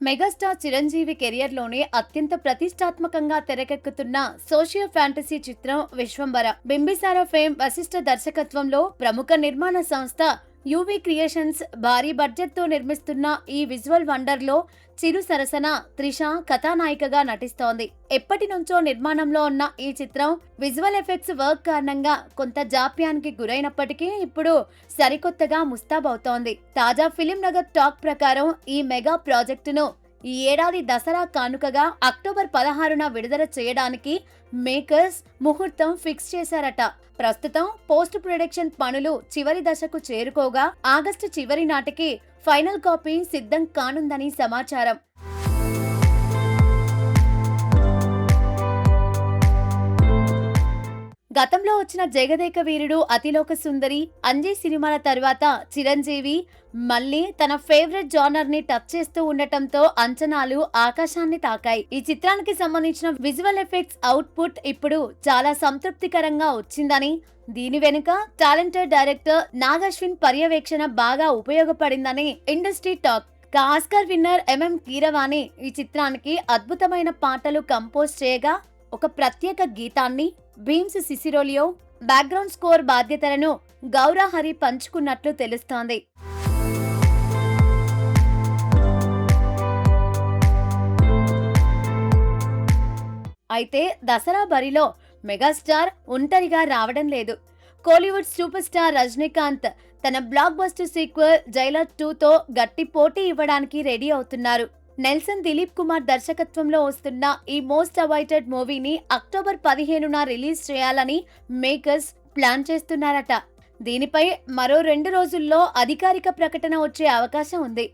Megastar Chiranjeevi career లోనే అత్యంత ప్రతిష్టాత్మకంగా తెరకెక్కుతున్న సోషియో ఫ్యాంటసీ చిత్రం విశ్వంబర. బింబిసార ఫేమ్ వశిష్ఠ దర్శకత్వంలో ప్రముఖ నిర్మాణ సంస్థ యువి క్రియేషన్స్ భారీ బడ్జెట్ తో నిర్మిస్తున్న ఈ విజువల్ వండర్ లో చిరు సరసన త్రిష కథానాయికగా నటిస్తోంది. ఎప్పటి నుంచో నిర్మాణంలో ఉన్న ఈ చిత్రం విజువల్ ఎఫెక్ట్స్ వర్క్ కారణంగా కొంత జాప్యానికి గురైనప్పటికీ ఇప్పుడు సరికొత్తగా ముస్తాబవుతోంది. తాజా ఫిలిం నగర్ టాక్ ప్రకారం ఈ మెగా ప్రాజెక్టును ఈ ఏడాది దసరా కానుకగా అక్టోబర్ 16న విడుదల చేయడానికి మేకర్స్ ముహూర్తం ఫిక్స్ చేశారట. ప్రస్తుతం పోస్ట్ ప్రొడక్షన్ పనులు చివరి దశకు చేరుకోగా ఆగస్టు చివరి నాటికి ఫైనల్ కాపీ సిద్ధం కానుందని సమాచారం. గతంలో వచ్చిన జగదేక వీరుడు, అతిలోక సుందరి, అంజీ సినిమాల తర్వాత చిరంజీవి మళ్ళీ తన ఫేవరెట్ జానర్ ని టచ్ చేస్తూ ఉండటంతో అంచనాలు ఆకాశాన్ని తాకాయి. ఈ చిత్రానికి సంబంధించిన విజువల్ ఎఫెక్ట్స్ అవుట్పుట్ ఇప్పుడు చాలా సంతృప్తికరంగా వచ్చిందని, దీని వెనుక టాలెంటెడ్ డైరెక్టర్ నాగశ్విన్ పర్యవేక్షణ బాగా ఉపయోగపడిందని industry talk. Oscar winner Keeravani ఈ చిత్రానికి అద్భుతమైన పాటలు కంపోజ్ చేయగా ఒక ప్రత్యేక గీతాన్ని భీమ్స్ సిసిరోలియో బ్యాక్గ్రౌండ్ స్కోర్ బాధ్యతలను గౌరా హరి పంచుకున్నట్లు తెలుస్తోంది. అయితే దసరా బరిలో మెగాస్టార్ ఒంటరిగా రావడం లేదు. కోలీవుడ్ సూపర్ స్టార్ రజనీకాంత్ తన బ్లాక్ బస్టర్ సీక్వెల్ జైలర్ 2తో గట్టి పోటీ ఇవ్వడానికి రెడీ అవుతున్నారు. నెల్సన్ దిలీప్ కుమార్ దర్శకత్వంలో వస్తున్న ఈ మోస్ట్ అవైటెడ్ మూవీని అక్టోబర్ 15న రిలీజ్ చేయాలని మేకర్స్ ప్లాన్ చేస్తున్నారట. దీనిపై మరో 2 రోజుల్లో అధికారిక ప్రకటన వచ్చే అవకాశం ఉంది.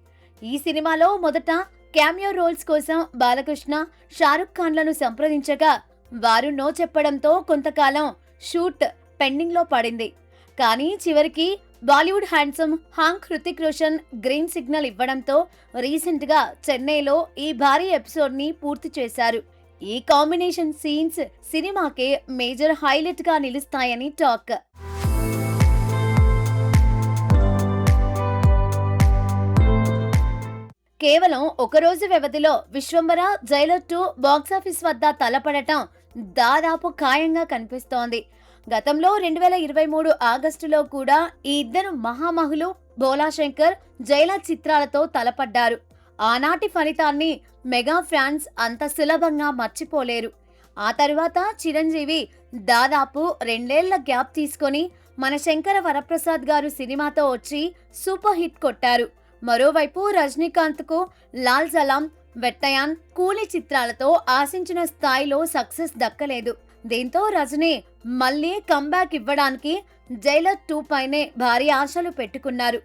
ఈ సినిమాలో మొదట క్యామియో రోల్స్ కోసం బాలకృష్ణ, షారుఖ్ ఖాన్లను సంప్రదించగా వారు నో చెప్పడంతో కొంతకాలం షూట్ పెండింగ్ లో పడింది. కానీ చివరికి Bollywood handsome Hrithik Roshan green signal ఇవ్వడంతో రీసెంట్ గా చెన్నైలో ఈ భారీ ఎపిసోడ్ ని పూర్తి చేశారు. ఈ కాంబినేషన్ సీన్స్ సినిమాకే మేజర్ హైలైట్ గా నిలుస్తాయని టాక్. కేవలం ఒక రోజు వ్యవధిలో విశ్వంబర, జైలర్ 2 బాక్సాఫీస్ వద్ద తలపడటం దాదాపు ఖాయంగా కనిపిస్తోంది. గతంలో 2023 ఆగస్టులో కూడా ఈ ఇద్దరు మహామహులు భోలాశంకర్, జైలర్ చిత్రాలతో తలపడ్డారు. ఆనాటి ఫలితాన్ని మెగా ఫ్యాన్స్ అంత సులభంగా మర్చిపోలేరు. ఆ తరువాత చిరంజీవి దాదాపు 2 ఏళ్ల గ్యాప్ తీసుకొని మన శంకర వరప్రసాద్ గారు సినిమాతో వచ్చి సూపర్ హిట్ కొట్టారు. మరోవైపు రజనీకాంత్ కు లాల్ సలాం, వెట్టయాన్, కూలీ చిత్రాలతో ఆశించిన స్థాయిలో సక్సెస్ దక్కలేదు. దీంతో రజనీ మళ్లీ కంబ్యాక్ ఇవ్వడానికి జైలర్ 2 పైనే భారీ ఆశలు పెట్టుకున్నారు.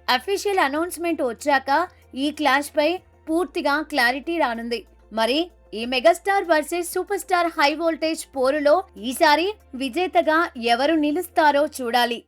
అఫీషియల్ అనౌన్స్మెంట్ వచ్చాక ఈ క్లాష్ పై పూర్తిగా క్లారిటీ రానుంది. మరి ఈ megastar versus super star high voltage పోరులో ఈసారి విజేతగా ఎవరు నిలుస్తారో చూడాలి.